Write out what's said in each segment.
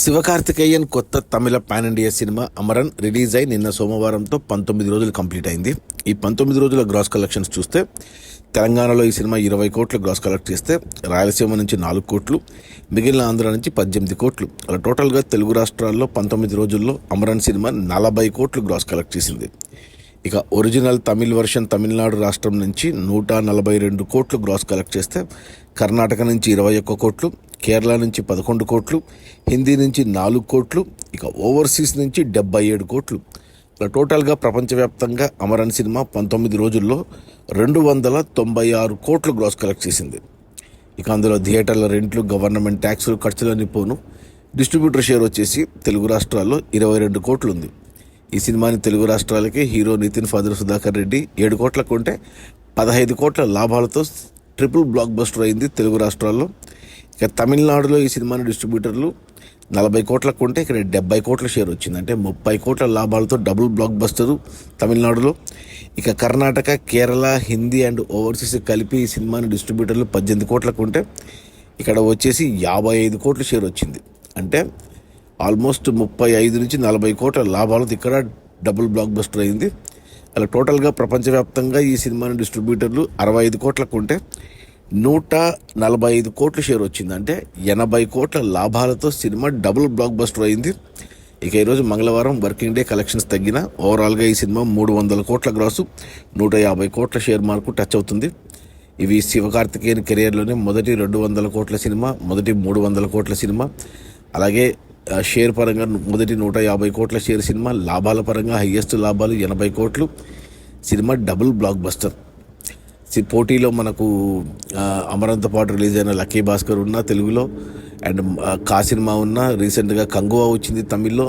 శివకార్తికేయన్ కొత్త Tamil pan India cinema Amaran release అయి నిన్న సోమవారంతో 19 రోజులు కంప్లీట్ అయింది. ఈ 19 రోజుల గ్రాస్ కలెక్షన్స్ చూస్తే తెలంగాణలో ఈ సినిమా 20 కోట్లు గ్రాస్ కలెక్ట్ చేస్తే, రాయలసీమ నుంచి 4 కోట్లు, మిగిలిన ఆంధ్ర నుంచి 18 కోట్లు, అలా టోటల్గా తెలుగు రాష్ట్రాల్లో 19 రోజుల్లో అమరన్ సినిమా 40 కోట్లు గ్రాస్ కలెక్ట్ చేసింది. ఇక ఒరిజినల్ తమిళ్ వర్షన్ తమిళనాడు రాష్ట్రం నుంచి 142 కోట్లు గ్రాస్ కలెక్ట్ చేస్తే, కర్ణాటక నుంచి 21 కోట్లు, కేరళ నుంచి 11 కోట్లు, హిందీ నుంచి 4 కోట్లు, ఇక ఓవర్సీస్ నుంచి 77 కోట్లు. ఇలా టోటల్గా ప్రపంచవ్యాప్తంగా అమరన్ సినిమా 19 రోజుల్లో 296 కోట్లు గ్రాస్ కలెక్ట్ చేసింది. ఇక అందులో థియేటర్ల రెంట్లు, గవర్నమెంట్ ట్యాక్సులు, ఖర్చులన్నీ పోను. డిస్ట్రిబ్యూటర్ షేర్ వచ్చేసి తెలుగు రాష్ట్రాల్లో 22 కోట్లు ఉంది. ఈ సినిమాని తెలుగు రాష్ట్రాలకి హీరో నితిన్ ఫాదర్ సుధాకర్ రెడ్డి 7 కోట్లకు కొంటే 15 కోట్ల లాభాలతో ట్రిపుల్ బ్లాక్ బస్టర్ అయింది తెలుగు రాష్ట్రాల్లో. ఇక తమిళనాడులో ఈ సినిమాని డిస్ట్రిబ్యూటర్లు 40 కోట్లకు కొంటే ఇక్కడ 70 కోట్ల షేర్ వచ్చింది. అంటే 30 కోట్ల లాభాలతో డబుల్ బ్లాక్ బస్టరు తమిళనాడులో. ఇక కర్ణాటక, కేరళ, హిందీ అండ్ ఓవర్సీస్ కలిపి ఈ సినిమాని డిస్ట్రిబ్యూటర్లు 18 కోట్లకు కొంటే ఇక్కడ వచ్చేసి 55 కోట్ల షేర్ వచ్చింది. అంటే ఆల్మోస్ట్ 35 నుంచి 40 కోట్ల లాభాలతో ఇక్కడ డబుల్ బ్లాక్ బస్టర్ అయింది. అలా టోటల్గా ప్రపంచవ్యాప్తంగా ఈ సినిమాని డిస్ట్రిబ్యూటర్లు 65 కోట్లకు కొంటే 145 కోట్ల షేర్ వచ్చింది. అంటే 80 కోట్ల లాభాలతో సినిమా డబుల్ బ్లాక్ బస్టర్ అయింది. ఇక ఈరోజు మంగళవారం వర్కింగ్ డే కలెక్షన్స్ తగ్గిన ఓవరాల్గా ఈ సినిమా 300 కోట్ల గ్రాసు, 150 కోట్ల షేర్ మార్కు టచ్ అవుతుంది. ఇవి శివకార్తికేయన్ కెరియర్లోనే మొదటి 200 కోట్ల సినిమా, మొదటి 300 కోట్ల సినిమా, అలాగే షేర్ పరంగా మొదటి 150 కోట్ల షేర్ సినిమా, లాభాల పరంగా హయ్యెస్ట్ లాభాలు 80 కోట్లు, సినిమా డబుల్ బ్లాక్ బస్టర్. పోటీలో మనకు అమరంతో పాటు రిలీజ్ అయిన లక్కీ భాస్కర్ ఉన్న తెలుగులో, అండ్ కా సినిమా ఉన్న, రీసెంట్గా కంగువా వచ్చింది తమిళ్లో.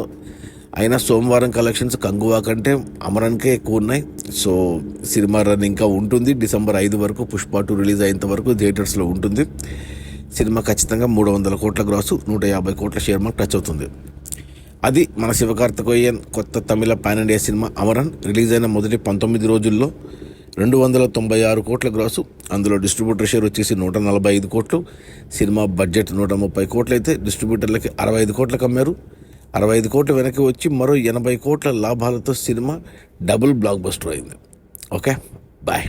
అయినా సోమవారం కలెక్షన్స్ కంగువా కంటే అమరన్కే ఎక్కువ ఉన్నాయి. సో సినిమా రన్ ఇంకా ఉంటుంది. డిసెంబర్ 5 వరకు పుష్ప 2 రిలీజ్ అయ్యేంత వరకు థియేటర్స్లో ఉంటుంది. సినిమా ఖచ్చితంగా 300 కోట్ల గ్రాసు, 150 కోట్ల షేర్ మార్క్ టచ్ అవుతుంది. అది మన శివకార్తికేయన్ కొత్త Tamil pan India cinema Amaran release అయిన మొదటి 19 రోజుల్లో 296 కోట్ల గ్రాసు. అందులో డిస్ట్రిబ్యూటర్ షేర్ వచ్చేసి 145 కోట్లు. సినిమా బడ్జెట్ 130 కోట్లు అయితే డిస్ట్రిబ్యూటర్లకి 65 కోట్లకు అమ్మారు. 65 కోట్లు వెనక్కి వచ్చి మరో 80 కోట్ల లాభాలతో సినిమా డబుల్ బ్లాక్ బస్టర్ అయింది. Okay, bye.